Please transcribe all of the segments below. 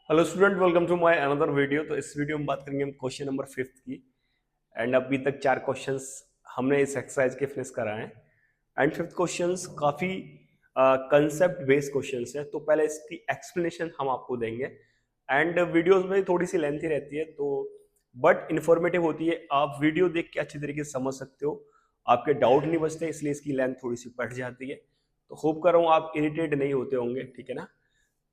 Hello student, welcome to my another video. तो इस video में बात करेंगे हम क्वेश्चन नंबर 5 की। एंड अभी तक 4 क्वेश्चंस हमने इस एक्सरसाइज के फिनिश कराए हैं। एंड 5th क्वेश्चंस काफी कंसेप्ट बेस्ड क्वेश्चंस है, तो पहले इसकी एक्सप्लेनेशन हम आपको देंगे। एंड वीडियोस में थोड़ी सी लेंथी रहती है तो बट इंफॉर्मेटिव होती है। आप वीडियो देख के अच्छी तरीके से समझ सकते हो, आपके डाउट नहीं बचते, इसलिए इसकी लेंथ थोड़ी सी बढ़ जाती है। तो होप कर रहा हूँ आप इरिटेट नहीं होते होंगे, ठीक है ना।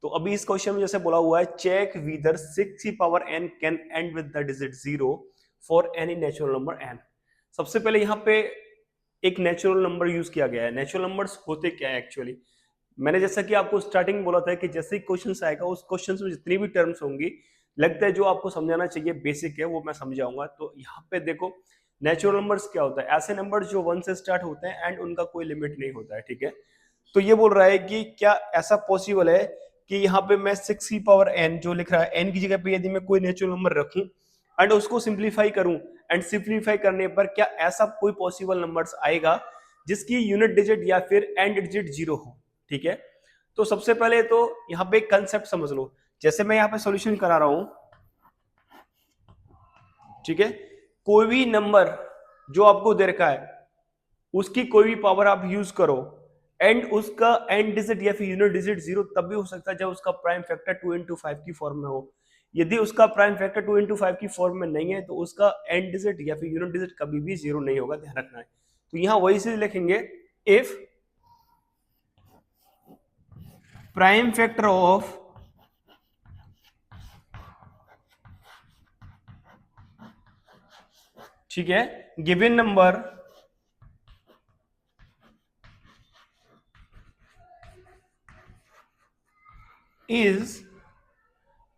तो अभी इस क्वेश्चन में जैसे बोला हुआ है, चेक विदर 6 की power n can and with the digit 0 for any natural number n। सबसे पहले यहाँ पे एक नेचुरल नंबर यूज किया गया है। नेचुरल नंबर्स होते क्या है एक्चुअली, मैंने जैसा कि आपको स्टार्टिंग में बोला था कि जैसे ही क्वेश्चन आएगा उस क्वेश्चन में जितनी भी टर्म्स होंगी, लगता है जो आपको समझाना चाहिए बेसिक है वो मैं समझाऊंगा। तो यहाँ पे देखो, नेचुरल नंबर्स क्या होता है, ऐसे नंबर्स जो 1 से स्टार्ट होते हैं एंड उनका कोई लिमिट नहीं होता है, ठीक है। तो ये बोल रहा है कि क्या ऐसा पॉसिबल है कि यहाँ पे मैं 6 की पावर n जो लिख रहा है n की जगह पे यदि मैं कोई नेचुरल नंबर रखूं एंड उसको सिंप्लीफाई करूं, एंड सिंप्लीफाई करने पर क्या ऐसा कोई पॉसिबल नंबर्स आएगा जिसकी यूनिट डिजिट या फिर एंड डिजिट 0 हो, ठीक है। तो सबसे पहले तो यहाँ पे कंसेप्ट समझ लो। जैसे मैं यहाँ पे सॉल्यूशन करा रहा हूं, ठीक है। कोई भी नंबर जो आपको दे रखा है उसकी कोई भी पावर आप यूज करो, एंड उसका एंड डिजिट या फिर यूनिट डिजिट 0 तब भी हो सकता है जब उसका प्राइम फैक्टर 2 into 5 की फॉर्म में हो। यदि उसका प्राइम फैक्टर 2 into 5 की फॉर्म में नहीं है तो उसका एंड डिजिट या फिर यूनिट डिजिट कभी भी 0 नहीं होगा, ध्यान रखना है। तो यहां वही चीज लिखेंगे, इफ प्राइम फैक्टर ऑफ ठीक है गिवन नंबर इज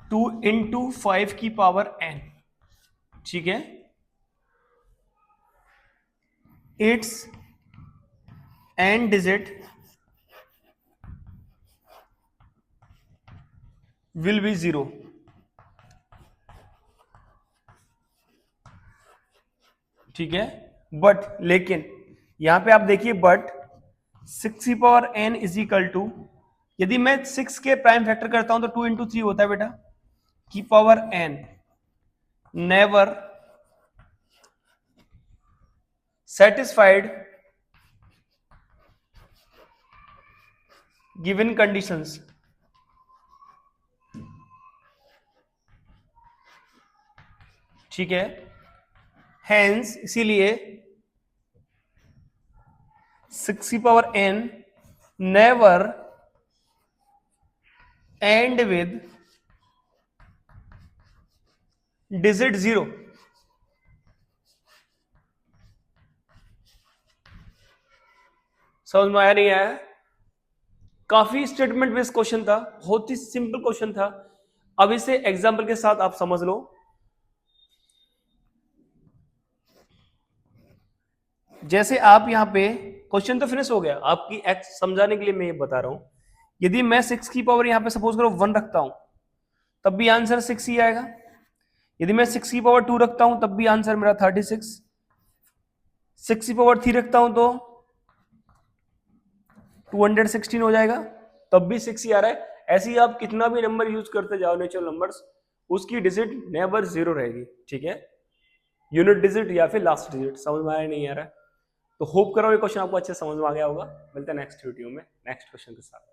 2 into 5 की पावर n, ठीक है, it's and digit will be 0, ठीक है। बट लेकिन यहां पे आप देखिए, बट 6 की power n is equal to, यदि मैं 6 के प्राइम फैक्टर करता हूं तो 2 into 3 होता है बेटा, की power n never satisfied given conditions, ठीक है। हेंस इसीलिए 6 की power n never and with digit 0। समझ में आया नहीं आया? काफी स्टेटमेंट बेस्ड क्वेश्चन था, बहुत ही सिंपल क्वेश्चन था। अब इसे एग्जाम्पल के साथ आप समझ लो। जैसे आप यहाँ पे क्वेश्चन तो फिनिश हो गया, आपकी एक्स समझाने के लिए मैं ये बता रहा हूं। यदि मैं 6 की पावर यहाँ पे सपोज करो 1 रखता हूं तब भी आंसर 6 ही आएगा। यदि मैं 6 की पावर 2 रखता हूं तब भी आंसर मेरा 36। 6 की पावर 3 रखता हूं तो 216 हो जाएगा, तब भी 6 ही आ रहा है। ऐसे ही आप कितना भी नंबर यूज करते जाओ नेचुरल नंबर्स, उसकी डिजिट नेवर 0 रहेगी, ठीक है। यूनिट डिजिट या फिर लास्ट डिजिट। समझ में आया नहीं आ रहा है? तो होप कर रहा हूं ये क्वेश्चन आपको अच्छे समझ में आ गया होगा। मिलते हैं नेक्स्ट वीडियो में नेक्स्ट क्वेश्चन के साथ।